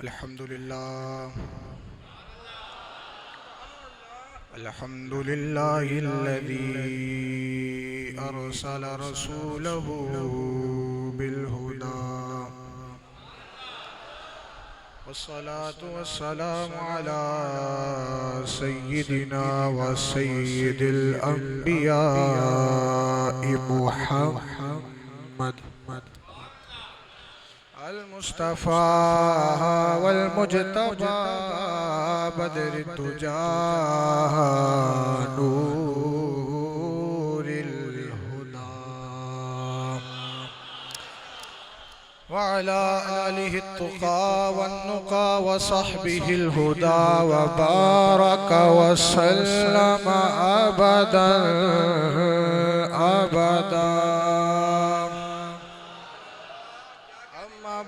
अल्हम्दुलिल्लाहिल्लज़ी अरसल रसूलहू बिलहुदा वस्सलातु वस्सलामु अला सय्यिदिना व सय्यिदिल अंबिया मुहम्मद अल मुस्तफ़ा वल मुज्तबा बदर तुजा नूरिल हुदा व अला आलिहि तुक़ा वन नुक़ा व सहबिहिल हुदा व बारक व सल्लम अबदन अबदा।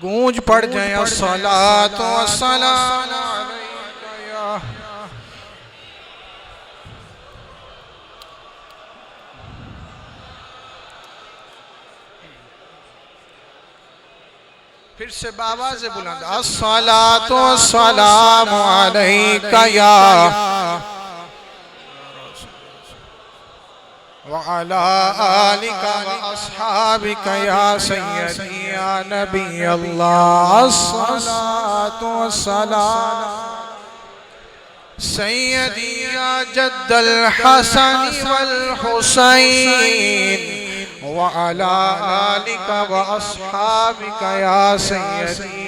गूंज पड़ जाए अस्सलातु वस्सलामु अलैका या फिर से बाबा से बुलंद अस्सलातु वस्सलामु अलैका या व अला आलिका व अस्हाबिका या सय्यदी या नबी अल्लाह। अस्सलातु वस्सलामु सय्यदी या जद्दल हसन वल हुसैन व अला आलिका व अस्हाबिका या सय्यदी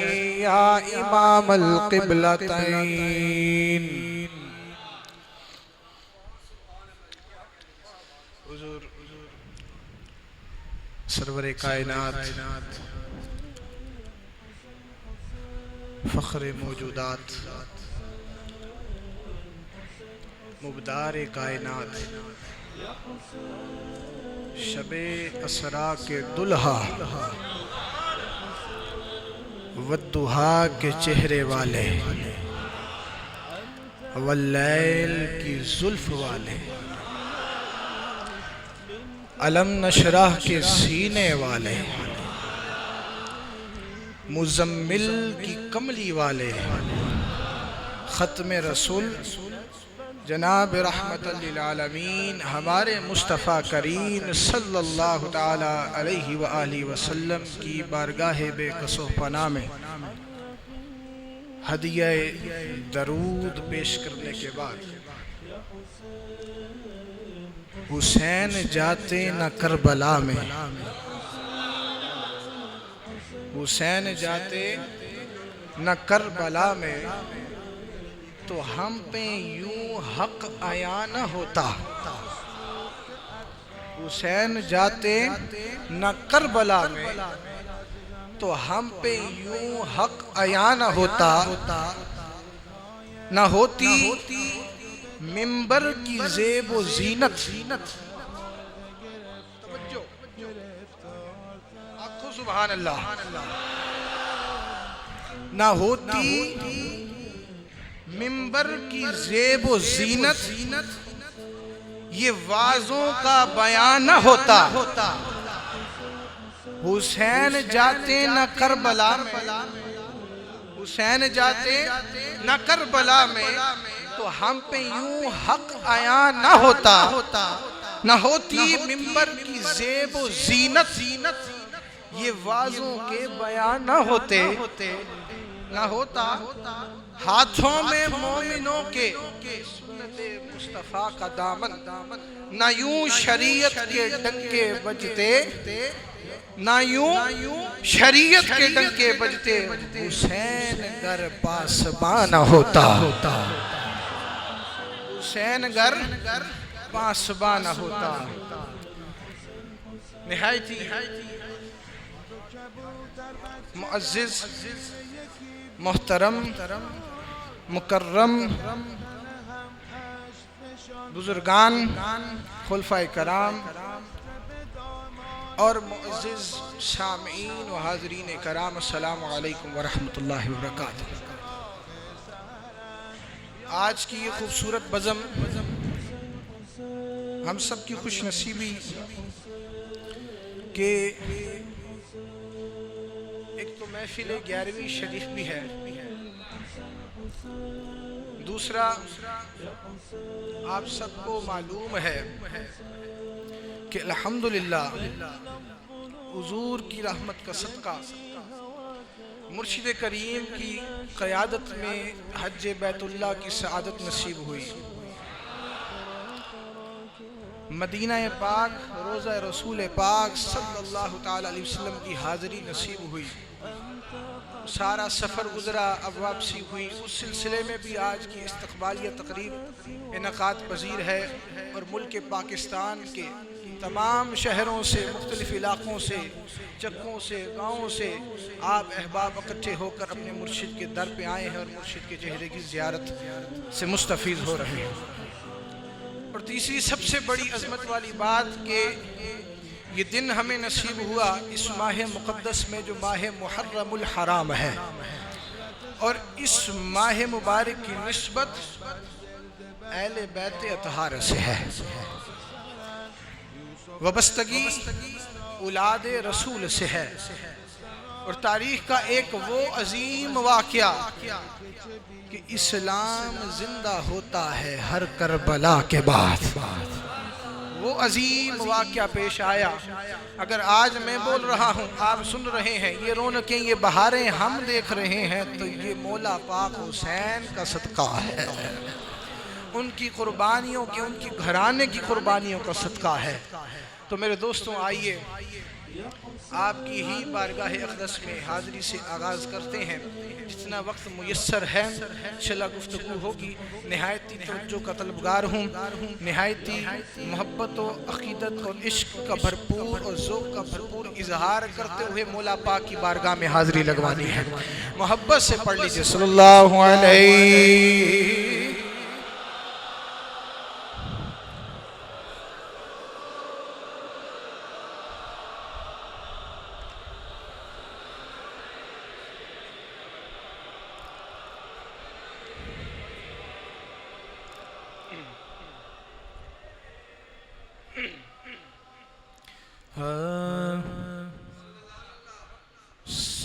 या इमामल क़िबलतैन। हुज़ूर सरवरे कायनात फ़ख्रे मौजूदात मुबदारे कायनात शबे असरा के दुल्हा वद्दुहा के चेहरे वाले वल्लैल की जुल्फ वाले अलम नशराह के सीने वाले मुज़म्मिल की कमली वाले ख़त्म रसूल जनाब रहमतल लिल आलमीन हमारे मुस्तफ़ा करीम सल्लल्लाहु ताला अलैहि व आलिहि वसल्लम की बारगाह बेकसो पनाह में हदिया दरूद पेश करने के बाद हुसैन जाते न करबला में, हुसैन जाते न करबला में तो हम पे यूं हक आया न होता। हुसैन जाते न करबला में तो हम पे यूं हक आया न होता। न होती मिंबर की ज़ेब व ज़ीनत, आखो सुभान अल्लाह। न होती मिंबर की ज़ेब व ज़ीनत ये वाज़ों का बयान न होता। हुसैन जाते न करबला में, हुसैन जाते न करबला में तो हम पे यूं हक आया न होता। न होती मिंबर की ज़ेब व ज़ीनत ये वाज़ों के बयान न होते। न होता हाथों में मोमिनों के सुन्नते मुस्तफ़ा का दामन, न यूं शरीयत के डंके बजते ना यूं शरीयत के डंके बजते, हुसैन गर पासबान होता, हुसैन गर पासबान होता। निहायती मुअज़्ज़िज़ मोहतरम मुकर्रम बुजुर्गान खुलफाए कराम और मुअज़्ज़िज़ सामीईन व हाज़रीन कराम, अस्सलामु अलैकुम व रहमतुल्लाहि व बरकातुहू। आज की ये खूबसूरत बज़म हम सब की खुश नसीबी कि एक तो महफिल 11वीं शरीफ भी है, दूसरा आप सबको मालूम है कि अल्हम्दुलिल्लाह हुजूर की रहमत का सदका मुर्शिद करीम की क़यादत में हज बैतुल्लाह की सआदत नसीब हुई। मदीना पाक रोज़ा रसूल पाक सल्लल्लाहु ताला अलैहि वसल्लम की हाज़री नसीब हुई। सारा सफ़र गुज़रा, अब वापसी हुई। उस सिलसिले में भी आज की इस्तक़बालिया तक़रीब इनक़ाद पज़ीर है और मुल्क पाकिस्तान के तमाम शहरों से, मुख्तलिफ़ इलाक़ों से, चक्कों से, गाँवों से आप अहबाब इकट्ठे होकर अपने मुर्शिद के दर पे आए हैं और मुर्शिद के चेहरे की ज़ियारत से मुस्तफ़ीज़ हो रहे हैं। और तीसरी सबसे बड़ी अज़मत वाली बात कि ये दिन हमें नसीब हुआ इस माह मुक़द्दस में जो माह मुहर्रमुल हराम है, और इस माह मुबारक की निस्बत अहले बैत अतहार से है, वबस्तगी औलाद रसूल से है। और तारीख़ का एक वो अजीम वाक़या कि इस्लाम जिंदा होता है हर करबला के बाद, वो अजीम वाक़या पेश आया। अगर आज मैं बोल रहा हूँ, आप सुन रहे हैं, ये रौनकें, ये बहारें हम देख रहे हैं, तो ये मौला पाक हुसैन का सदका है, उनकी कुर्बानियों के, उनकी घराने की कुर्बानियों का सदका है। तो मेरे दोस्तों, आइए आपकी ही बारगाह अक़दस में हाज़री से आगाज़ करते हैं। जितना वक्त मुयस्सर है इंशाअल्लाह गुफ्तगू होगी। नहायती तवज्जो का तलबगार हूँ, नहायती मोहब्बत व अक़ीदत और इश्क का भरपूर और ज़ौक़ का भरपूर इजहार करते हुए मौला पाक की बारगाह में हाज़री लगवानी है। मोहब्बत से पढ़ लीजिए सल्लल्लाहु अलैहि।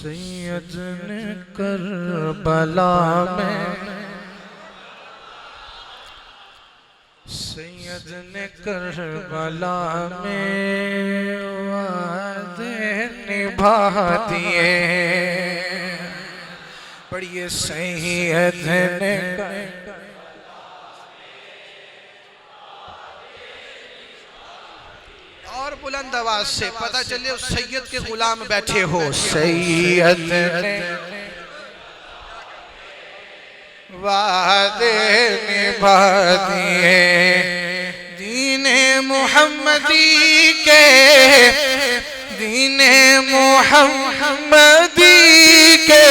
सैयद ने करबला में, सैयद ने करबला में वादे निभा दिए। पढ़िए सैयद ने और बुलंद आवाज से पता चले उस सैयद के गुलाम बैठे हो। सैयद ने वादे निभा दिए, दीने मुहम्मदी के, दीने मुहम्मदी के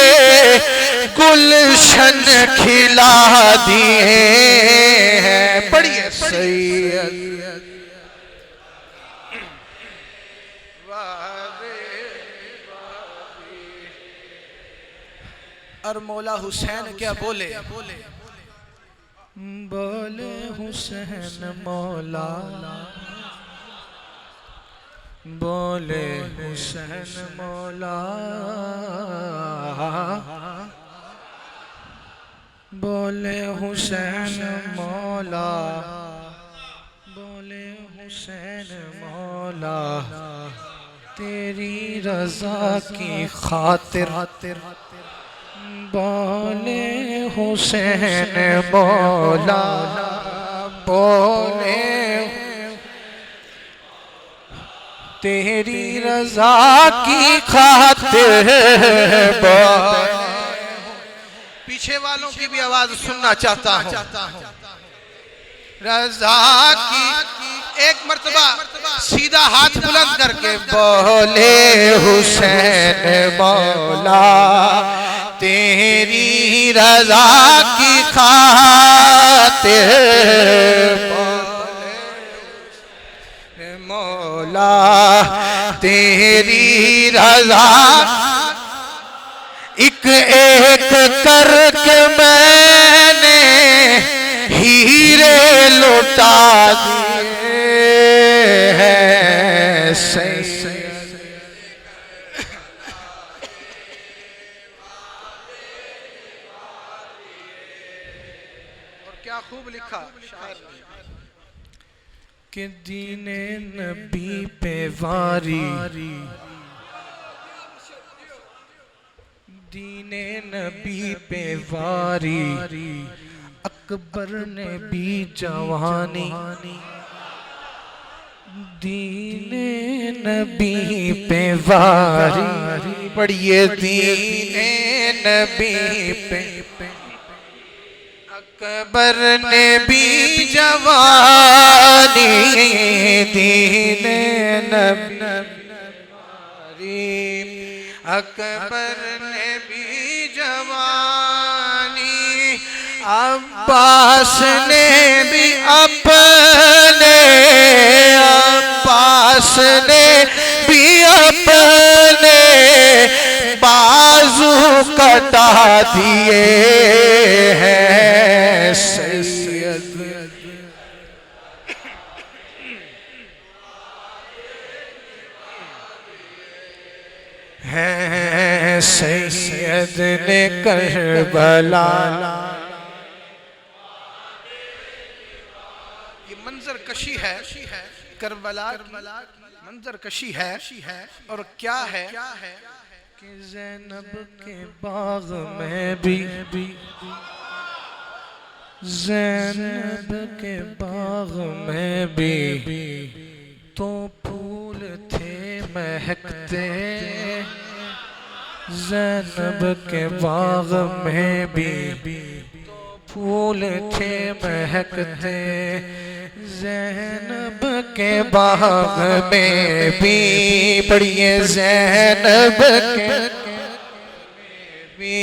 गुलशन खिला दिए हैं। पढ़िए सैयद और मौला हुसैन क्या बोले? बोले हुसैन मौला, बोले हुसैन मौला, बोले हुसैन मौला, बोले हुसैन मौला, तेरी रज़ा की खातिर बोले हुसैन मौला, बोले तेरी रजा की खातिर। पीछे वालों की भी आवाज सुनना चाहता हूँ। रजा की एक मर्तबा सीधा हाथ बुलंद करके बोले हुसैन मौला तेरी रजा की खातिर। मौला तेरी रजा एक एक करके मैंने हीरे लौटा दिए हैं। सही और क्या खूब लिखा शायर कि दीने नबी पे वारी, दीने नबी पे वारी, अकबर ने भी जवानी, दीने नबी पे वारी। पढ़िए दीने नबी पे अकबर ने भी जवानी, दीने नबी अकबर ने भी जवानी। अब्बास ने भी अपने, अब्बास ने भी अपने बाजू कटा दिए हैं। सैयद हैं सैयद ने करबला। ये मंजर कशी है करबला की, मंजर कशी है। और क्या है कि ज़ैनब के बाग में भी, ज़ैनब के बाग में भी तो फूल थे महकते, ज़ैनब के बाग में भी तो फूल थे महकते, ज़ैनब के बाग में भी। पढ़िए ज़ैनब के भी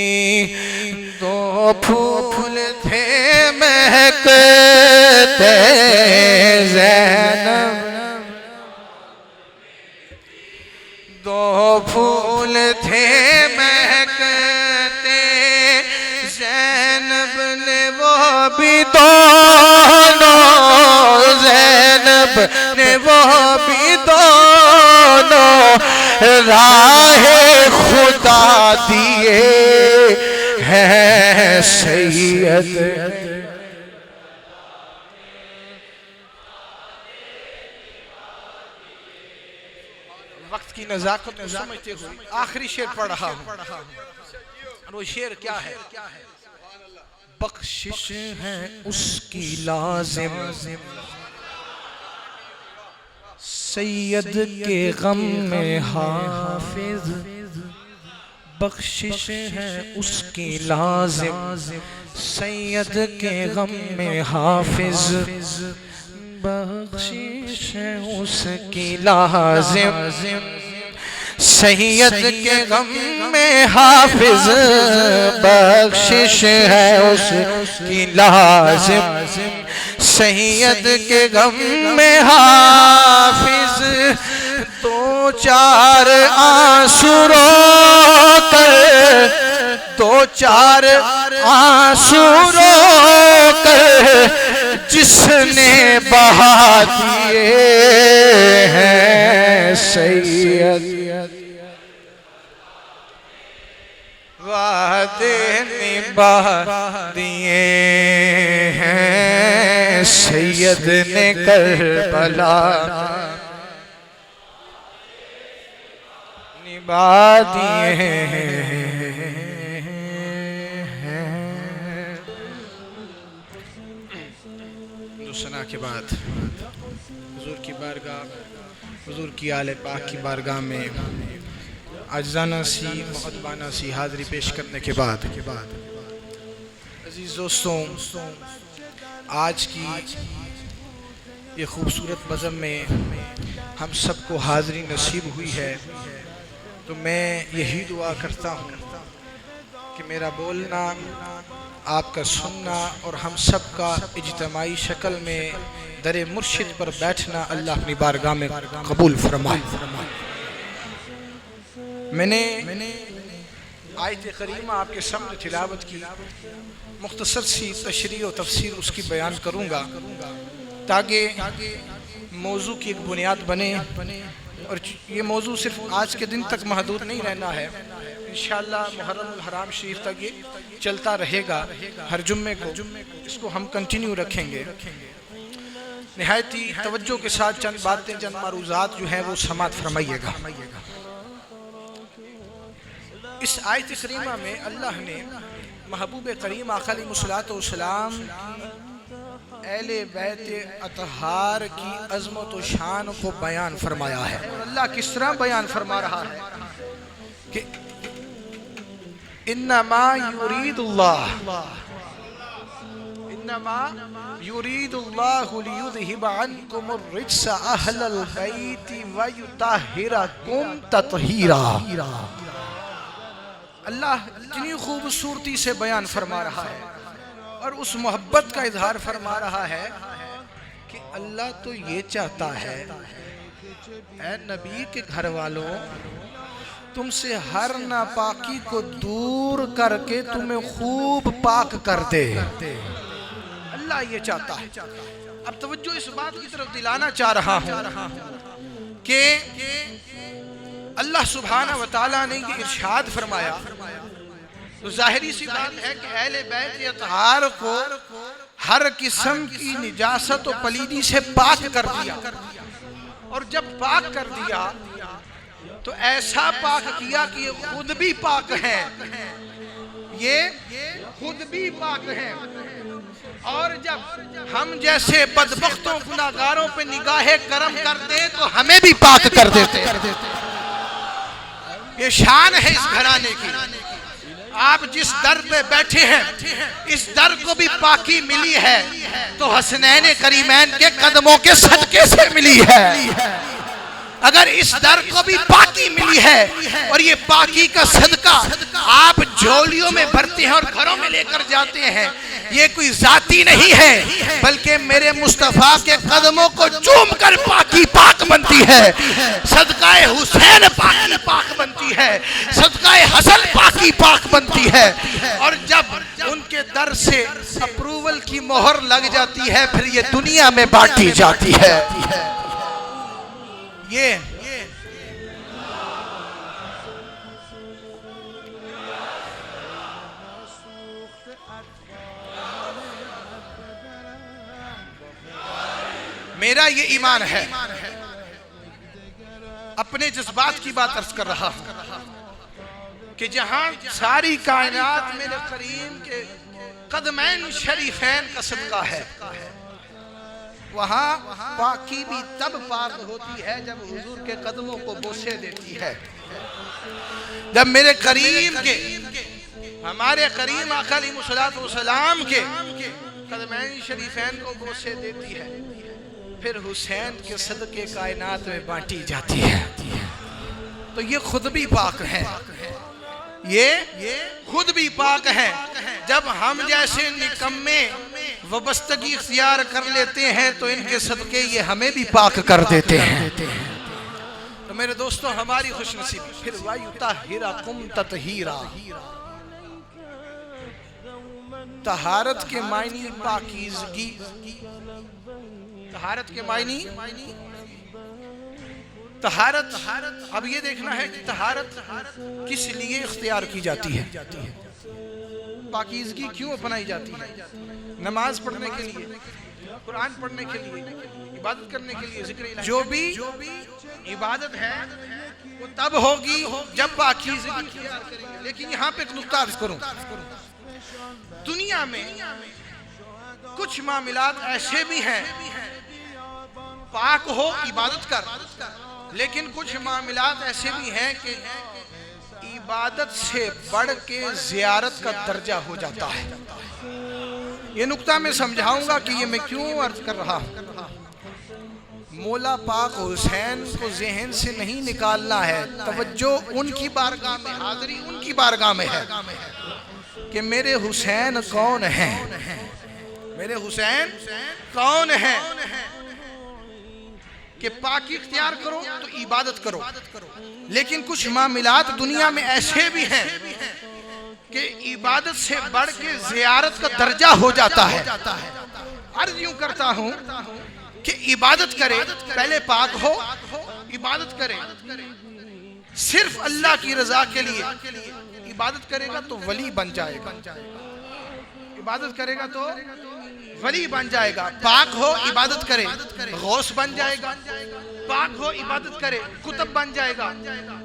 दो फूल थे महकते, ज़ैनब दो फूल थे महकते, ज़ैनब ने वो भी दोनों, ज़ैनब ने वो भी दोनों राहे खुदा दिए हैं। सैयद वक्त की नज़ाकत को समझते हुए आखिरी शेर पढ़ रहा हूँ। और वो शेर क्या है? बख्शिश है उसकी लाजिम, सैयद के गम में हाफिज। बख्शिश है उसकी लाजिम, सैयद के गम में हाफिज। बख्शिश है उसकी लाजिम, सैयद के गम में हाफिज। बख्शिश है उसकी लाजिम, सैयद के गम में हाफिज। दो चार आंसू रोकर, दो चार आंसू रोकर जिसने बहा दिए हैं। सैयद वादे निभा दिए हैं, सैयद ने करबला निभा दिए हैं। हम्द सना के बाद हुजूर की बारगाह, हुजूर की आले पाक की बारगाह में आज़ाना सी मुक़द्दमाना सी हाज़री पेश करने के बाद अज़ीज़ दोस्तों, आज की ये खूबसूरत बज़म में हम सबको हाज़री नसीब हुई है। तो मैं यही दुआ करता हूँ कि मेरा बोलना, आपका सुनना और हम सब का इज्तिमाई शक्ल में दरे मुर्शिद पर बैठना अल्लाह अपनी बारगाह में कबूल फरमाए। मैंने आयत करीमा आपके सामने तिलावत की, मुख्तसर सी तशरीह और तफसीर उसकी बयान करूँगा ताकि मौजू की एक बुनियाद बने। और ये मौजू सिर्फ आज के दिन तक महदूद नहीं रहना है, इंशाअल्लाह मुहर्रमुल हराम शरीफ तक ये चलता रहेगा। हर जुम्मे को इसको हम कंटिन्यू रखेंगे। निहायती तवज्जो के साथ चंद बातें, चंद मारूज़ात जो हैं वो समात फरमाइएगा। इस आयत करीमा में अल्लाह ने महबूब करीम आका अलैहिस्सलातु वस्सलाम अहले बैत अतहार की अज़मत व शान को बयान फरमाया है। और अल्लाह किस तरह बयान फरमा रहा है कि इन्नमा युरीदुल्लाहु लियुज़हिब अन्कुमुर रिज्सा अहलल बैति व युतहिरकुम तत्हीरा। अल्लाह इतनी खूबसूरती से बयान फरमा रहा है और उस मोहब्बत का इजहार फरमा रहा है कि अल्लाह तो ये चाहता है, ऐ नबी के घर वालों, तुमसे हर नापाकी को दूर करके तुम्हें खूब पाक कर दे। अल्लाह ये चाहता है। अब तवज्जो इस बात की तरफ दिलाना चाह रहा हूँ कि अल्लाह सुब्हाना व तआला ने ये इरशाद फरमाया, तो जाहिरी सी बात है कि अहले बैत अतहार को हर किस्म की निजासत और पलीदी से पाक कर दिया। और जब पाक कर दिया तो ऐसा पाक किया कि ये खुद भी पाक हैं, ये खुद भी पाक हैं। और जब हम जैसे बदबख्तों गुनाहगारों पे निगाहे करम करते तो हमें भी पाक कर देते। ये शान है इस घराने की। आप जिस दर पे बैठे हैं, इस दर को भी पाकी मिली है तो हसनैन करीमैन के कदमों के सदके से मिली है। अगर इस दर को भी पाकी मिली है और ये पाकी का सदका आप झोलियों में भरते हैं और घरों में लेकर जाते हैं, ये कोई जाती नहीं है बल्कि मेरे मुस्तफा के कदमों को चूम कर पाकी पाक बनती है। सदकाए हुसैन पाकी पाक बनती है, सदकाए हसन पाकी पाक बनती है। और जब उनके दर से अप्रूवल की मोहर लग जाती है फिर ये दुनिया में बांटी जाती है। ये मेरा ये ईमान है। अपने जज्बात की बात अर्ज कर रहा हूं कि जहां सारी कायनात मेरे करीम के कदमैन शरीफैन का सदका है, वहां पाकी भी तब पाक होती है जब हुजूर के कदमों को बोसे देती है। जब मेरे करीम के, हमारे करीम आका अलैहिस्सलातु वस्सलाम के कदमैन शरीफैन को बोसे देती है, फिर हुसैन के सदके कायनात में बांटी जाती है। तो ये खुद भी पाक है, ये खुद भी पाक है। जब हम जैसे निकम्मे वबस्तगी इख्तियार कर लेते हैं तो इनके सदके ये हमें भी पाक कर देते हैं। तो मेरे दोस्तों, हमारी खुशनसीबी। फिर वयुतहिरकुम तत्हीरा। तहारत के मायनी पाकीज़गी, तहारत के मायनी तहारत। अब ये देखना है कि तहारत किस लिए इख्तियार की जाती है, पाकीज़गी क्यों अपनाई जाती है। नमाज पढ़ने के लिए, कुरान पढ़ने के लिए, इबादत करने के लिए, जिक्र जो भी इबादत है वो तब होगी जब पाकीज़गी इख्तियार करेंगे। लेकिन यहाँ पे एक नुक्ता अर्ज करूं, दुनिया में कुछ मामलात ऐसे भी हैं पाक हो इबादत कर, लेकिन कुछ मामलात ऐसे भी हैं कि इबादत से बढ़ के ज़ियारत का दर्जा हो जाता है। ये नुक्ता मैं समझाऊंगा कि ये मैं क्यों अर्ज कर रहा हूँ। मौला पाक हुसैन को ज़हन से नहीं निकालना है, तवज्जो उनकी बारगाह में, हाज़री उनकी बारगाह में है कि मेरे हुसैन कौन हैं, मेरे हुसैन कौन हैं। कि पाकी इख्तियार करो तो इबादत करो, लेकिन कुछ मामलात दुनिया में ऐसे भी हैं कि इबादत से बढ़ के ज़ियारत का दर्जा हो जाता है। अर्ज यूं करता हूं कि इबादत करे, पहले पाक हो, इबादत करे सिर्फ अल्लाह की रजा के लिए, इबादत करेगा तो वली बन जाएगा, इबादत करेगा तो वली बन जाएगा। पाक हो इबादत करे गौस बन जाएगा, पाक हो इबादत करे कुतुब बन जाएगा।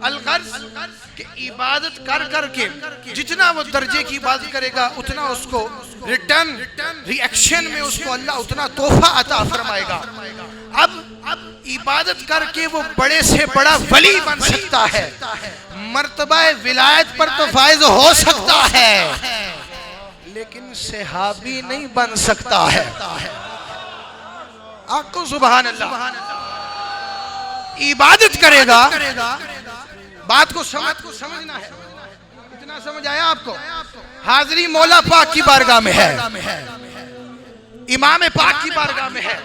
अलगर्ज कि इबादत कर करके जितना वो दर्जे की इबादत करेगा उतना उसको रिटर्न रिएक्शन में उसको अल्लाह उतना तोहफा अता फरमाएगा। अब इबादत करके वो बड़े से बड़ा वली बन सकता है, मर्तबा विलायत पर तो फायज हो सकता है, लेकिन सहाबी नहीं बन सकता है। आपको सुभान अल्लाह इबादत करेगा, बात को समझना है। इतना समझ आया आपको? हाजिरी मौला पाक की बारगाह में है, इमाम पाक की बारगाह में है,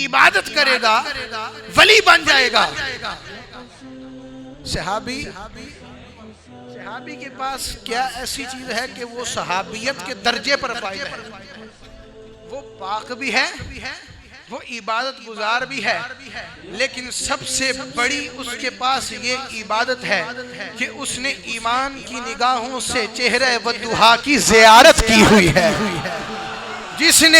इबादत करेगा वली बन जाएगा। सहाबी के पास क्या ऐसी चीज है कि वो सहाबियत के दर्जे पर फाइज है, वो पाक भी है, वो इबादत गुजार भी है, लेकिन सबसे बड़ी उसके पास ये इबादत है कि उसने ईमान की निगाहों से चेहरे वद्दुहा की ज़ियारत की हुई है। जिसने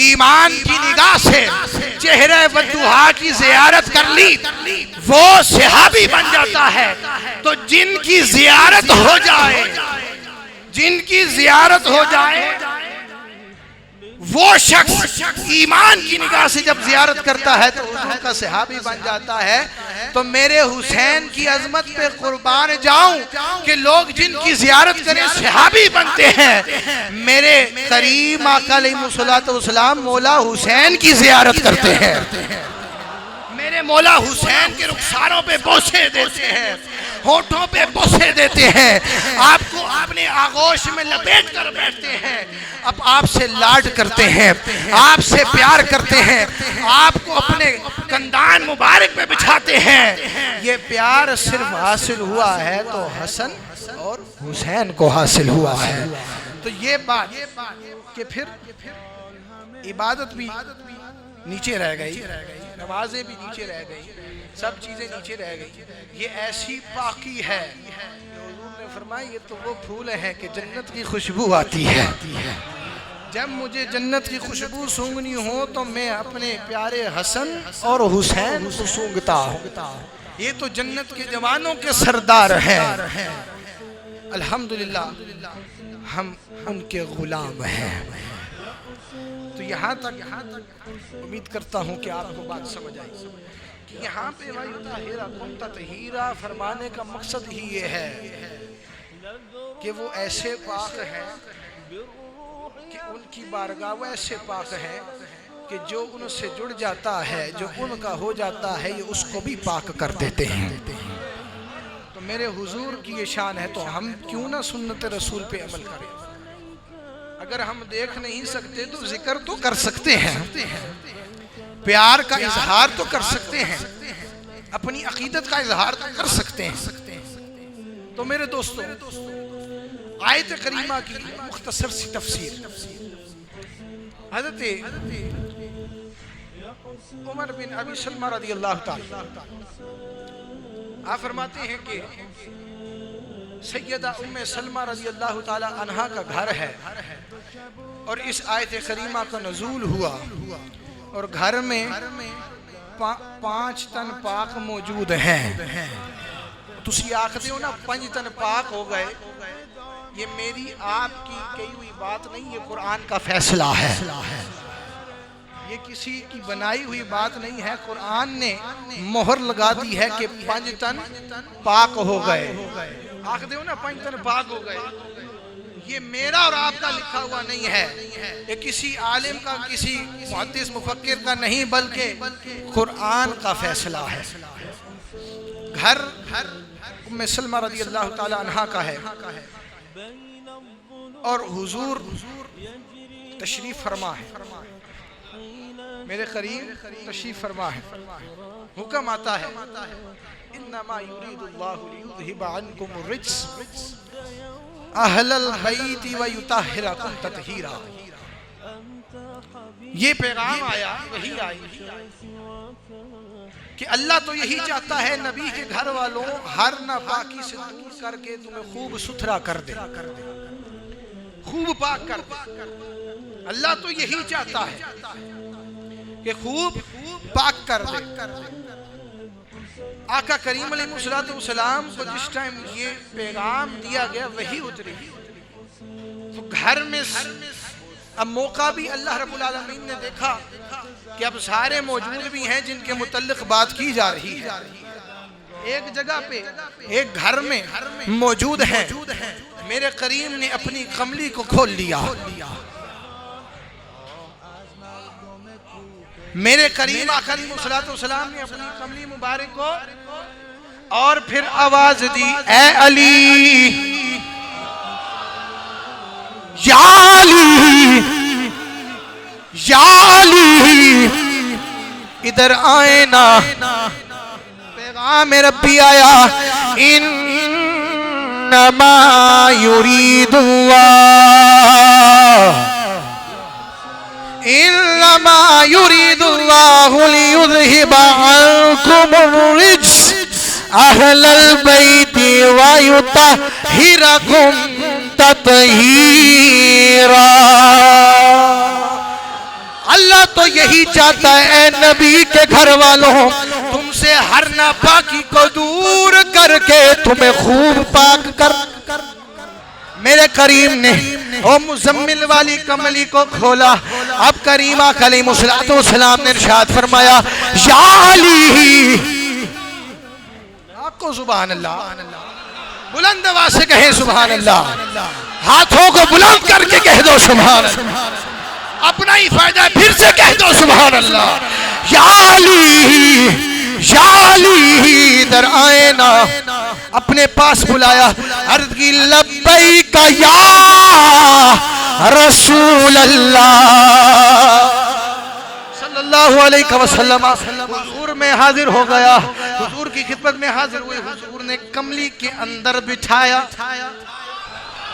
ईमान की निगाह से चेहरे वद्दुहा की ज़ियारत कर ली वो सहाबी बन जाता है। तो जिनकी ज़ियारत हो जाए, जिनकी ज़ियारत हो जाए वो शख्स ईमान की निगाह से जब ज़ियारत करता है तो उनका सहाबी बन जाता है। तो मेरे हुसैन की अजमत पे कुर्बान जाऊं कि लोग जिनकी ज़ियारत करें सहाबी बनते हैं। मेरे करीम आका अलैहिस्सलातु वस्सलाम मौला हुसैन की ज़ियारत करते हैं, मेरे मौला हुसैन के रुखसारों पे बोसे देते हैं, होठों पे बोसे देते हैं, आपको अपने आगोश में लपेट कर बैठते हैं, अब आपसे लाड करते हैं, आपसे प्यार करते हैं, आपको अपने कंधान मुबारक पे बिछाते हैं। ये प्यार सिर्फ हासिल हुआ है तो हसन और हुसैन को हासिल हुआ है। तो ये बात कि फिर इबादत भी नीचे रह गई, नमाजें भी नीचे रह गई, सब चीज़ें नीचे रह गई। ये ऐसी पाकी है, हुजूर ने फरमाया ये तो वो फूल है कि जन्नत की खुशबू आती है। जब मुझे जन्नत की खुशबू सूंघनी हो तो मैं अपने प्यारे हसन और हुसैन को सूंघता हूँ। ये तो जन्नत के जवानों के सरदार हैं। अल्हम्दुलिल्लाह हम उनके गुलाम हैं। तो यहाँ तक उम्मीद करता हूँ कि आपको बात समझ आई कि यहाँ पे हीरा फरमाने का मकसद ही ये है कि वो ऐसे पाक हैं कि उनकी बारगाह वो ऐसे पाक है कि जो उनसे जुड़ जाता है, जो उनका हो जाता है, ये उसको भी पाक कर देते हैं। तो मेरे हुजूर की ये शान है, तो हम क्यों ना सुन्नत रसूल पे अमल करें। अगर हम देख नहीं सकते तो जिक्र तो कर सकते हैं, प्यार का इजहार तो कर सकते हैं, अपनी अकीदत का इजहार तो कर सकते हैं। तो मेरे दोस्तों आयत करीमा की मुख्तसर सी तफसीर, हज़रत उमर बिन अबी सलमा रज़ियल्लाहु ताला आप फरमाते हैं कि सैयदा उम्मे सलमा रज़ियल्लाहु ताला अन्हा का घर है और इस आयत करीमा का नज़ूल हुआ और घर में 5 तन पाक मौजूद हैं। तुसी आखते हो ना 5 तन पाक हो गए, ये मेरी आपकी कही हुई बात नहीं, ये कुरान का फैसला है। ये किसी की बनाई हुई बात नहीं है। कुरान ने मोहर लगा दी है कि 5 तन पाक हो गए। आख दो ना 5 तन पाक हो गए। ये मेरा और आपका लिखा हुआ नहीं है, ये किसी आलिम का, किसी मुहद्दिस मुफक्किर का नहीं, बल्कि कुरान का फैसला है। घर उम्मे सलमा रज़ी अल्लाह ताला अन्हा का है और हुजूर तशरीफ फरमा है, मेरे करीब तशरीफ फरमा है। हुक्म आता है इन्नमा युरीदुल्लाहु लियुज़हिबा अन्कुमुर रिज्स अहलल बैति व युतहिरकुम तत्हीरा। ये पैगाम आया, वही आई कि अल्लाह तो यही चाहता है नबी के घर वालों हर नापाकी से दूर करके तुम्हें खूब सुथरा कर दे, खूब पाक कर दे। अल्लाह तो यही चाहता है कि खूब पाक कर दे। आका करीम अलैहिस्सलाम को जिस टाइम ये पैगाम दिया गया वही उतरी, तो घर में अब मौका भी अल्लाह रब्बुल आलमीन ने देखा कि अब सारे मौजूद भी हैं जिनके मुतल्लिक बात की जा रही है। एक जगह पे एक घर में मौजूद हैं। मेरे करीम ने अपनी कमली को खोल लिया। मेरे करीम अलैहिस्सलाम ने अपनी कमली मुबारक को और फिर आवाज दी, ए अली या अली या अली, इधर आए ना। पैगाम रब्बी आया, इन्नमा युरीदुल्लाह इन्नमा युरीदुल्लाहु लियुज़हिबा अन्कुमुर रिज्स अहलल बैति व युतहिरकुम तत्हीरा। अल्लाह तो यही चाहता है नबी के घर वालों, तुमसे हर नापाकी को दूर करके तुम्हें खूब पाक कर। मेरे करीम ने ओ मुजम्मिल वाली कमली को खोला। अब करीमा अलैहिस्सलाम ने इरशाद फरमाया, या अली, आपको सुभान अल्लाह, बुलंद आवाज से कहे सुभान अल्लाह, हाथों को बुलंद करके कह दो सुभान अल्लाह, अपना ही फायदा, फिर से कह दो सुभान अल्लाह। या अली या अली, इधर आए ना। अपने पास बुलाया, अर्ज़ की लब्बैक या रसूल अल्लाह सल्लल्लाहु अलैहि वसल्लम। हुजूर में हाजिर हो गया, हुजूर की खिदमत में हाजिर हुए। हुजूर ने कमली के अंदर बिठाया,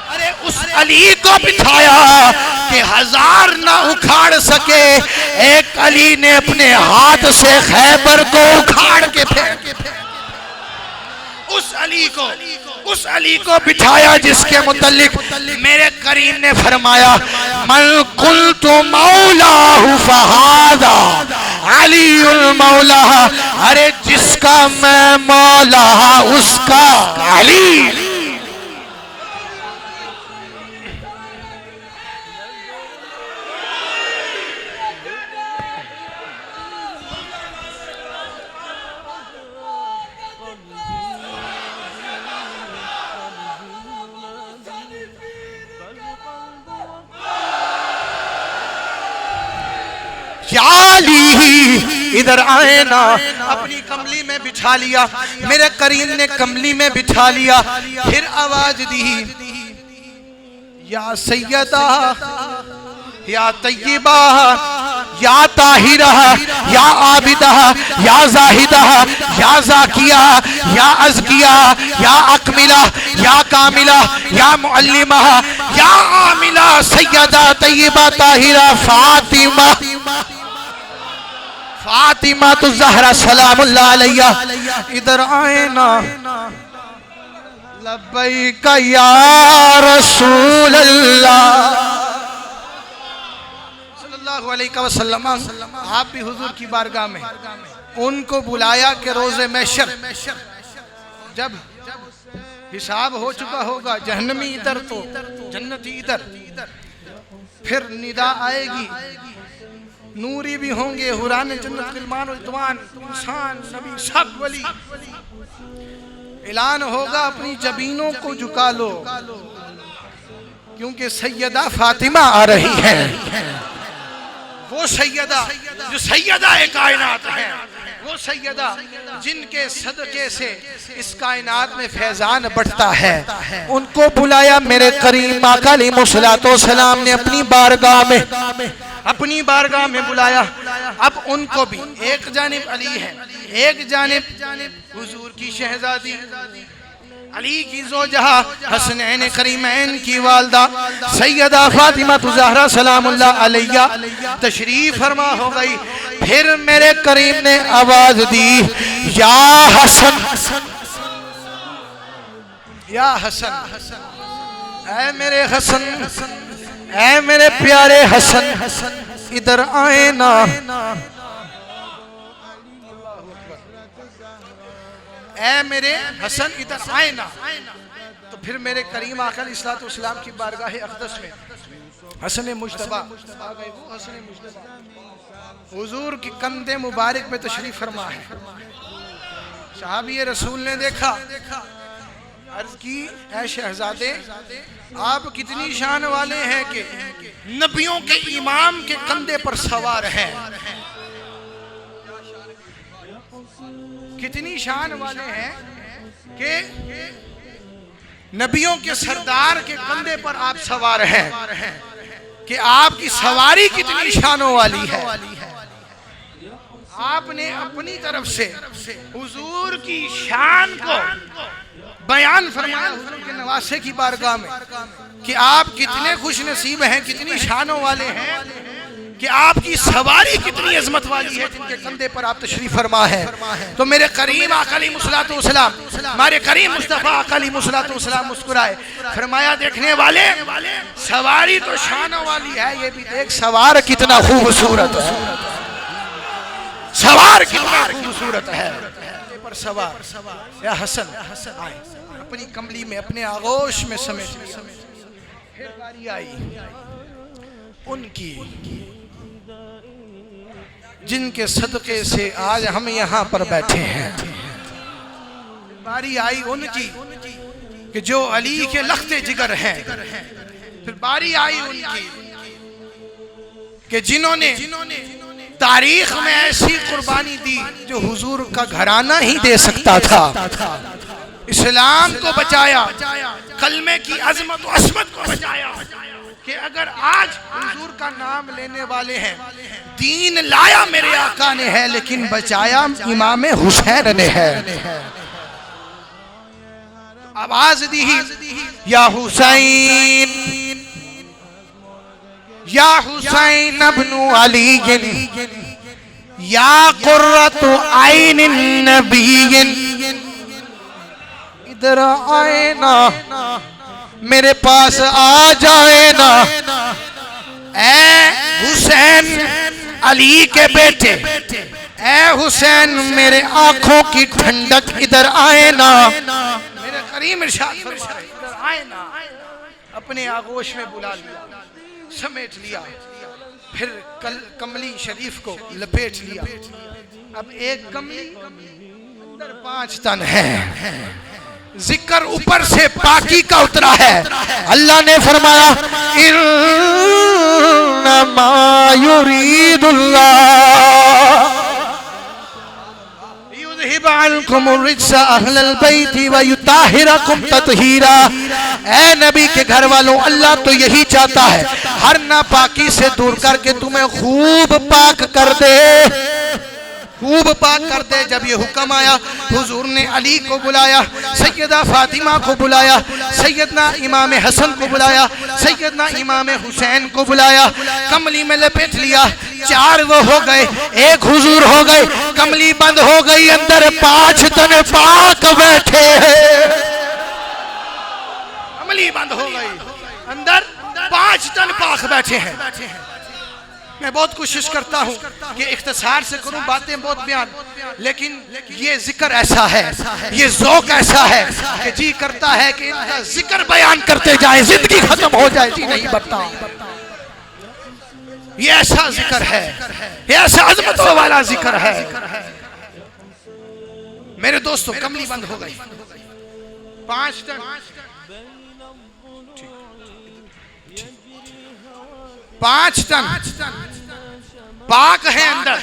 अरे उस अली को बिठाया कि 1000 ना उखाड़ सके। एक अली ने अपने हाथ से खैबर को उखाड़ के फेंक, उस अली को बिठाया जिसके मुतल्लिक मेरे करीम ने फरमाया, मन कुल्तु मौलाहु फहादा अलीउल मौला। अरे जिसका मैं मौला उसका अली। इधर आए ना। अपनी कमली में बिठा लिया, मेरे करीम ने कमली में बिठा लिया। फिर आवाज दी, या सैयदा या तय्यबा या ताहिरा या आबिदा या जाहिदा या जाकिया या अज़किया या अकमिला या कामिला या मुअल्लिमा या आमिला सैयदा तय्यबा ताहिरा फातिमा फातिमा तो ज़हरा सलामुल्लाह अलैहा। इधर आए ना। लब्बैक या रसूल अल्लाह सल्लल्लाहु अलैहि वसल्लम। आप भी हुजूर की बारगाह में उनको बुलाया कि रोज़े महशर जब हिसाब हो चुका होगा, जहन्नमी इधर तो जन्नती इधर, फिर निदा आएगी, नूरी भी होंगे, हुरान जन्नत, गिलमान, रिदवान, इंसान, नबी, सब वली। ऐलान होगा अपनी जबीनों को झुका लो, क्योंकि सैयदा फातिमा आ रही है। वो सैयदा जो सैयदा कायनात है, वो सैयदा जिनके सदके से इस कायनात में फैजान बढ़ता है, उनको बुलाया मेरे करीम आका अलैहिस्सलातो सलाम ने अपनी बारगाह में बुलाया। अब उनको भी एक जानिब अली है, एक जानिब हुजूर की शहजादी अली की ज़ौजहा हसनैन करीमैन की वालदा सैयदा फातिमा ज़हरा सलामुल्लाह अलैहा तशरीफ फरमा हो गई। फिर मेरे करीम ने आवाज दी, या हसन, या हसन, ऐ मेरे हसन, ऐ मेरे प्यारे हसन, इधर आए ना। ऐ मेरे हसन इधर आए ना। तो फिर मेरे करीम आका अलैहिस्सलाम की बारगाह अक़दस में हसन मुज्तबा आ गए। वो हसन मुज्तबा हुजूर के कंधे मुबारक पे तशरीफ फरमा है। सहाबी रसूल ने देखा, अर्ज की, ऐ शहजादे आप कितनी शान वाले हैं कि नबियों के इमाम के कंधे पर सवार हैं। कितनी शान वाले हैं कि नबियों के सरदार के कंधे पर आप सवार हैं, कि आपकी सवारी कितनी शानों वाली है। आपने अपनी तरफ से हुजूर की शान को बयान फरमाया हुजूर के नवासे की बारगाह में, कि आप कितने खुश नसीब हैं, कितनी शानों वाले हैं, कि आपकी सवारी कितनी अजमत वाली है, जिनके कंधे पर आप तशरीफ फरमा है। तो मेरे करीम आका अलैहिस्सलातु वस्सलाम, हमारे करीम मुस्तफा आका अलैहिस्सलातु वस्सलाम मुस्कुराए, फरमाया देखने वाले सवारी तो शानों वाली है, ये भी देख सवार कितना खूबसूरत है, सवार कितना खूबसूरत है। पर सवार या हसन आए, अपनी कमली में अपने आगोश में समेट लिया। फिर बारी आई उनकी, जिनके सदके से आज हम यहाँ पर बैठे हैं। बारी आई उनकी कि जो अली के लख्ते जिगर हैं। फिर बारी आई उनकी कि जिन्होंने तारीख में ऐसी कुर्बानी दी जो हुजूर का घराना ही दे सकता था। इस्लाम को बचाया, कलमे की अजमत और असमत को बचाया, कि अगर आज हुजूर का नाम लेने वाले हैं, दीन लाया मेरे आका ने है, लेकिन बचाया इमाम हुसैन ने है। आवाज दी, या हुसैन, या हुसैन इब्नु अली, या कुर्रतु ऐन नबीय्यिन, इधर आए ना, मेरे पास आ जाए ना। ऐ हुसैन अली के बेटे, ऐ हुसैन मेरे आंखों की ठंडक, इधर आए ना। मेरे करीम इरशाद फरमाए, इधर आए ना। अपने आगोश में बुला लिया, समेट लिया, फिर कमली शरीफ को लपेट लिया। अब एक कमली अंदर 5 तन है। जिक्र ऊपर से पाकी का उतरा है। अल्लाह ने फरमाया, इन्नमा युरीदुल्लाह युज़हिबा अन्कुमुर रिज्सा अहलल बैति व युताहिरकुम तत्हीरा। ऐ नबी के घर वालों, अल्लाह तो यही चाहता है, हर नापाकी से दूर करके तुम्हें खूब पाक कर दे, खूब पाक कर दे। जब ये हुक्म आया, हुजूर ने अली को बुलाया, सैयदा फातिमा को बुलाया, सैयदना इमाम हसन को बुलाया, सैयदना इमाम हुसैन को बुलाया, कमली में लपेट लिया। 4 वो हो गए, एक हुजूर हो गए। कमली बंद हो गई, अंदर 5 तन पाक बैठे हैं। कमली बंद हो गई, अंदर 5 तन पाक बैठे हैं। मैं बहुत कोशिश करता हूँ कि इख्तिसार से करूँ, बातें बहुत बयान, लेकिन ये जिक्र ऐसा है, ये ज़ौक़ ऐसा है कि जी करता है कि इनका जिक्र बयान करते जाए, जिंदगी खत्म हो जाए, जी नहीं बनता। ये ऐसा जिक्र है, ये ऐसा अजमतों वाला जिक्र है। मेरे दोस्तों कमली बंद हो गई। 5 टन 5 टन पाक है अंदर।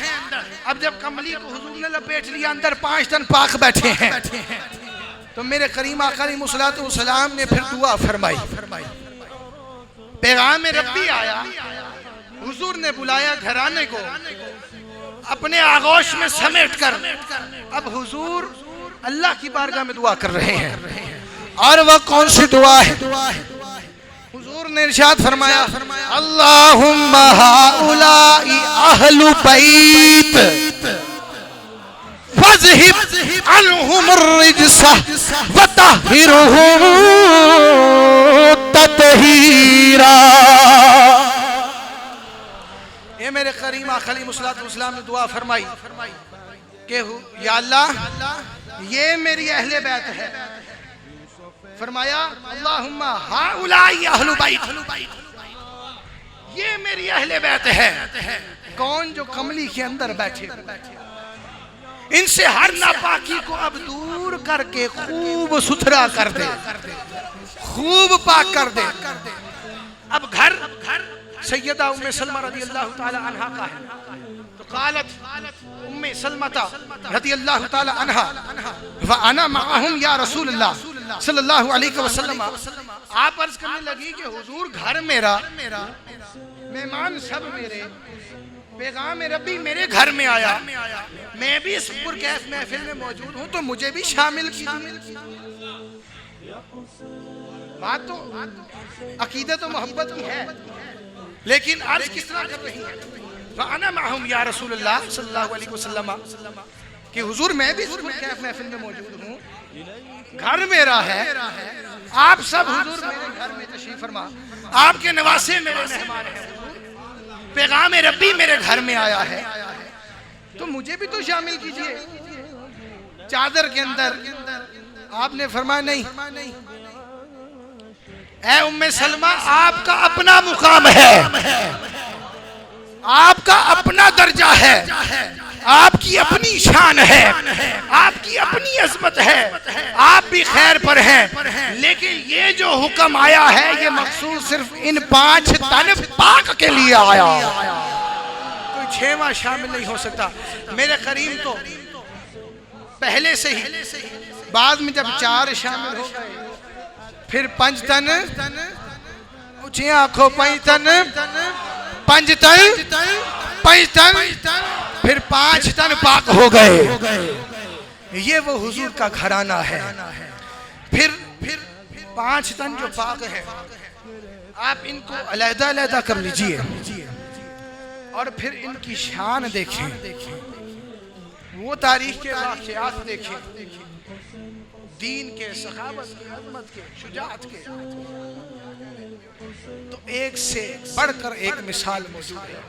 अब जब कमली को हुजूर ने लपेट लिया, अंदर 5 टन पाक बैठे हैं, तो मेरे करीम आका अलैहिस्सलातु वस्सलाम ने फिर दुआ फरमाई। पैगाम रब्बी आया, हुजूर ने बुलाया घराने को अपने आगोश में समेट कर। अब हुजूर अल्लाह की बारगाह में दुआ कर रहे हैं। और वह कौन सी दुआ है? हुजूर ने इरशाद फरमाया, अल्लाहुम्मा हाउलाई अहलु बैत फज़हिब अन्हुम अर्रिज्सा व तहिरुहुम ततहीरा। ये मेरे करीम आका अलैहिस्सलाम ने दुआ फरमाई कि या अल्लाह, ये मेरी अहले बैत है। फरमाया अल्लाहुम्मा हाउलाई अहलु बैत, ये मेरी अहले बैत है। कौन? जो कमली के अंदर बैठे। इनसे हर नापाकी को अब दूर करके खूब सुथरा कर दे, खूब पाक कर दे। अब घर सैयदा उम्मे सलमा रज़ियल्लाहु ताला अन्हा का है, तो कालत उम्मे सलमता रज़ियल्लाहु ताला अन्हा व अना माअहुम या रसूलल्लाह सल्लल्लाहु अलैहि वसल्लम। आप अर्ज करने लगी कि हुजूर घर मेरा, मेहमान सब मेरे, पैगाम रब्बी मेरे घर में आया, मैं भी इस पुरकैफ महफिल में मौजूद हूँ, तो मुझे भी शामिल कीजिए। बात तो अकीदत और मोहब्बत की है, लेकिन अर्ज किस तरह कर रही है? वअना माहुम या रसूलल्लाह सल्लल्लाहु अलैहि वसल्लम, कि हुजूर मैं भी इस पुरकैफ महफिल में मौजूद हूँ, घर मेरा है, आप सब हुजूर मेरे घर में तशरीफ फरमा, आपके नवासे मेरे मेहमान हैं, पैगाम रब्बी मेरे घर में आया है, तो मुझे भी तो शामिल कीजिए चादर के अंदर। आपने फरमाया नहीं, ऐ उम्मे सलमा, आपका अपना मुकाम है, आपका अपना दर्जा है, आपकी अपनी शान है, आपकी अपनी अजमत है, आप भी खैर पर हैं। लेकिन ये जो हुक्म आया है, ये मखसूस सिर्फ इन 5 तन पाक के लिए आया, कोई 6वां शामिल नहीं हो सकता। मेरे करीम तो पहले से ही, बाद में जब 4 शामिल हो गए, फिर 5 तन, ऊंची आंखों 5 तन, 5 तन, 5 तन, फिर 5 तन पाक हो गए। ये वो हुजूर का घराना है। फिर 5 तन जो पाक है, आप इनको अलहदा अलहदा कर लीजिए और फिर इनकी शान देखें, वो तारीख के वाक़यात देखें, दीन के, सखावत के, अज़मत के, शुजाअत के, तो एक से बढ़कर एक मिसाल मौजूद है।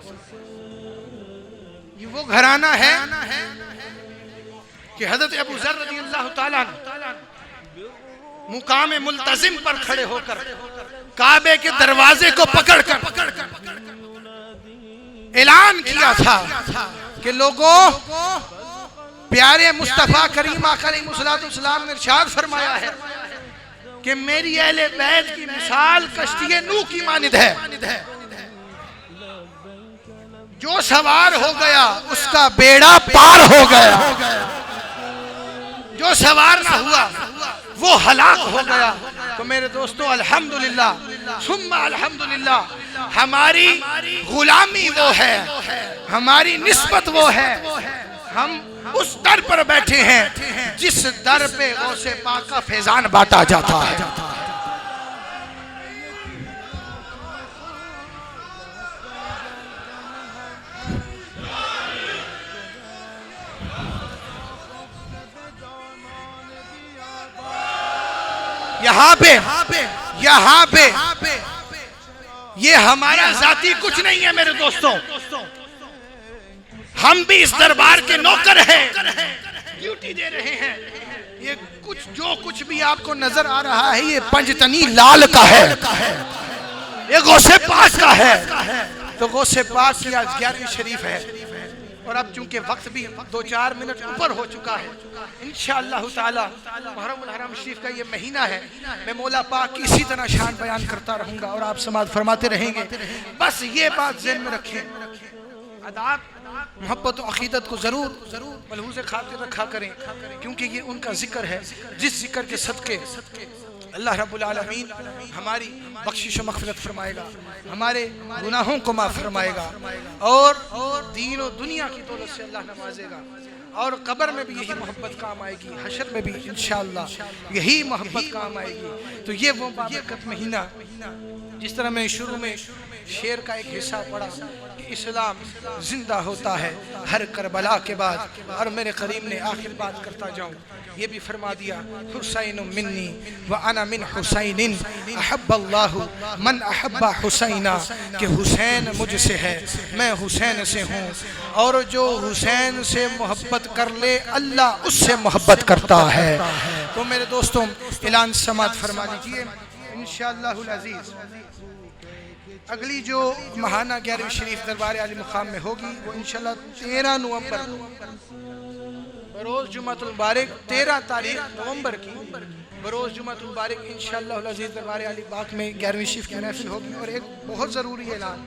ये वो घराना है कि हज़रत अबू ज़र रज़ियल्लाहु ताला मुकाम मुल्तज़िम पर खड़े होकर काबे के दरवाजे को पकड़कर ऐलान किया था कि लोगों, प्यारे मुस्तफा करीम आका अलैहिस्सलाम ने इरशाद फरमाया है कि मेरी अहले बैत की मिसाल कश्ती नूह की मानिद है। जो सवार हो गया उसका बेड़ा पार हो गया, जो सवार ना हुआ वो हलाक हो गया। तो मेरे दोस्तों, अल्हम्दुलिल्लाह सुम्मा अल्हम्दुलिल्लाह, हमारी गुलामी वो है, हमारी निस्बत वो है, हम उस दर पर बैठे हैं जिस दर पे गौसे पाक का फैजान बांटा जाता है। यहाँ पे ये हमारा जाती कुछ नहीं है मेरे दोस्तों, हम भी इस दरबार के नौकर हैं, ड्यूटी दे रहे हैं। ये जो कुछ भी आपको नजर आ रहा है, ये पंजतनी लाल का है, ये गौसे पाक का है, तो गौसे पाक की आज 11वीं शरीफ है और अब चूंकि वक्त भी 2-4 मिनट ऊपर हो चुका है, इंशाअल्लाह ताला मुहर्रमुल हरम शरीफ का ये महीना है, मैं मौला पाक की इसी तरह शान बयान करता रहूँगा और आप समाज फरमाते रहेंगे। बस ये बात ज़हन में रखें, अदाब मोहब्बत और अक़ीदत को ज़रूर मलहूज़ खातिर रखा करें, क्योंकि ये उनका जिक्र है जिस जिक्र के सदक़े अल्लाह रब्बुल आलमीन हमारी बख्शिश व मग़फ़िरत फरमाएगा, हमारे गुनाहों को माफ़ फरमाएगा और दीन और दुनिया की दौलत से अल्लाह नवाजेगा और कब्र में भी यही मोहब्बत काम आएगी, हशर में भी इंशाअल्लाह यही मोहब्बत काम आएगी। तो ये वो बाबरकत महीना, जिस तरह मैं शुरू में शेर का एक हिस्सा पढ़ा कि इस्लाम जिंदा होता है हर करबला के बाद, और मेरे करीम ने आखिर बात करता जाऊँ ये भी फरमा दिया, हुसैन मिन्नी व अना मिन हुसैनिन अहब्बल्लाहु मन अहब्बा हुसैना, कि हुसैन मुझसे है मैं हुसैन से हूँ, और जो हुसैन से मोहब्बत कर ले अल्लाह उससे मोहब्बत करता है। तो मेरे दोस्तों ऐलान समात फरमा लीजिए इंशाअल्लाहुल अज़ीज़, अगली जो महाना 11वीं शरीफ दरबार आली मुकाम में होगी वो इंशाअल्लाह 13 नवंबर बरोज़ जुमातुल मुबारक 13 तारीख नवंबर की बरोज़ जुमातुल मुबारक इंशाअल्लाह अज़ीज़ दरबार आली बाग में 11वीं शरीफ की महफिल होगी। और एक बहुत ज़रूरी ऐलान,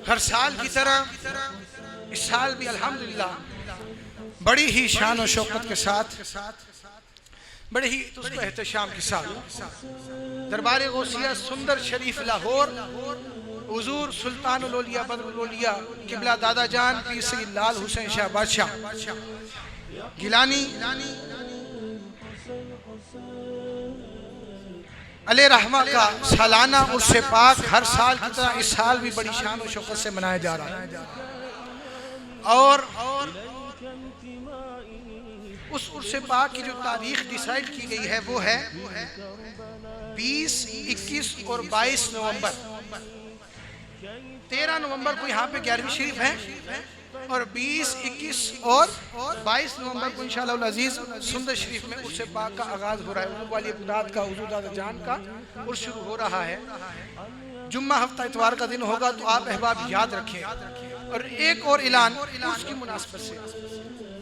हर साल की तरह इस साल भी अल्हम्दुलिल्लाह बड़ी ही शान और शौकत के साथ, बड़े ही उसको एहतशाम के साथ दरबार गौसिया सुंदर शरीफ लाहौर हुजूर सुल्तानुल औलिया बदरुल औलिया किबला दादा जान पीर सैयद लाल हुसैन शाह बादशाह गिलानी अले रहमा का सालाना उर्स पाक हर साल की तरह इस साल भी बड़ी शान और शौकत से मनाया जा रहा है। और उस उर्स पाक की जो तारीख डिसाइड की गई है वो है 20, 21 और 22 नवंबर। 13 नवंबर को यहाँ पे 11वीं शरीफ है और 20, 21 और 22 नवंबर को इंशाअल्लाह अज़ीज़ सुंदर शरीफ में उर्स पाक का आगाज़ हो रहा है। हुजूर वाली बुराद का, हुजूर दादा जान का उर्स शुरू हो रहा है। जुम्मा हफ्ता इतवार का दिन होगा, तो आप अहबाब याद रखें। और एक और ऐलान उसकी मुनासबत से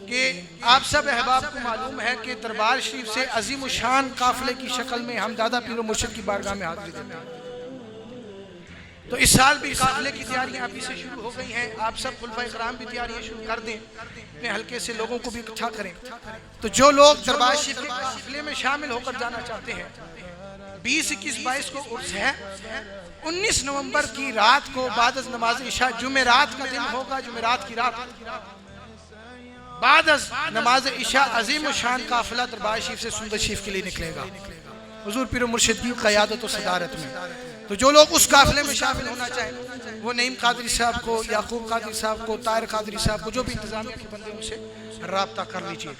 कि आप सब अहबाब को मालूम है कि दरबार शरीफ से अजीम शान काफिले की शक्ल में हम दादा पीर मुर्शिद की बारगाह में हाजिरी देते हैं। तो इस साल भी काफिले की तैयारियां अभी से शुरू हो गई हैं। आप सब खुलफा इकराम भी तैयारियां शुरू कर दें, अपने हल्के से लोगों को भी इकट्ठा करें। तो जो लोग दरबार शरीफ के काफिले में शामिल होकर जाना चाहते हैं, 20, 21, 22 को उर्स है। 19 नवंबर की रात को बाद नमाज इशा जुमेरात का दिन होगा, जुमेरात की रात बाद नमाज इशा अजीम शान काफिला दरबार शरीफ से सुंदर शरीफ के लिए निकलेगा हुजूर पीर मुर्शिद की क़यादत और सदारत में। तो जो लोग उस काफिले में शामिल होना चाहें वो नईम कादरी साहब को, याकूब कादरी साहब को, ताहिर कादरी साहब को, जो भी इंतजामिया के बंदे उनसे राब्ता कर लीजिए।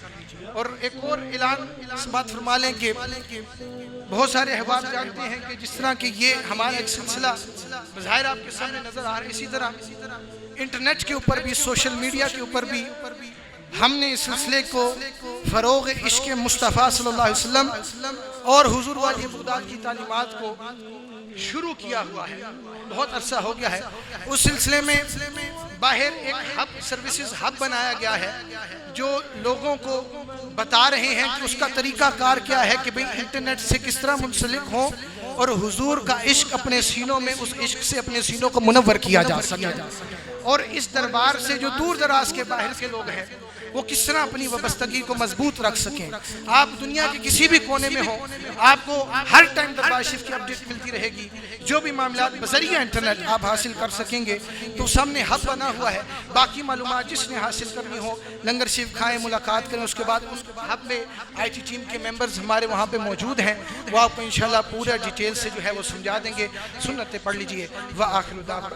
और एक और ऐलान इस बात फरमा लें कि बहुत सारे अहबाब जानते हैं कि जिस तरह कि ये हमारा एक सिलसिला ज़ाहिर आपके सामने नजर आ रहा है, इसी तरह इंटरनेट के ऊपर भी, सोशल मीडिया के ऊपर भी हमने इस सिलसिले को फ़रोग़ इश्क़ मुस्तफ़ा सल्लल्लाहु अलैहि वसल्लम और हुजूर वाली बुराद की तालीमात को शुरू किया हुआ है। बहुत अरसा हो गया है। उस सिलसिले में बाहर एक हब, सर्विसेज हब बनाया गया है, जो लोगों को बता रहे हैं कि उसका तरीका कार क्या है कि भाई इंटरनेट से किस तरह मुंसलिक हो और हुजूर का इश्क अपने सीनों में, उस इश्क से अपने सीनों को मुनव्वर किया जा सके। और इस दरबार से जो दूर दराज के बाहर के लोग हैं वो किस तरह अपनी वाबस्तगी को मजबूत रख सकें। आप दुनिया के किसी भी कोने में हो, आपको हर टाइम दरबार शरीफ की अपडेट मिलती रहेगी। जो भी मामला बज़रिया इंटरनेट आप हासिल कर सकेंगे, तो सामने हब बना हुआ है। बाकी मालूमात जिसने हासिल करनी हो, लंगर शरीफ खाएँ, मुलाकात करें। उसके बाद उस हब में IT टीम के मेंबर्स हमारे वहाँ पे मौजूद हैं, वो आपको इंशाल्लाह पूरा डिटेल से जो है वो समझा देंगे। सुन्नतें पढ़ लीजिए। व आखिर दावत।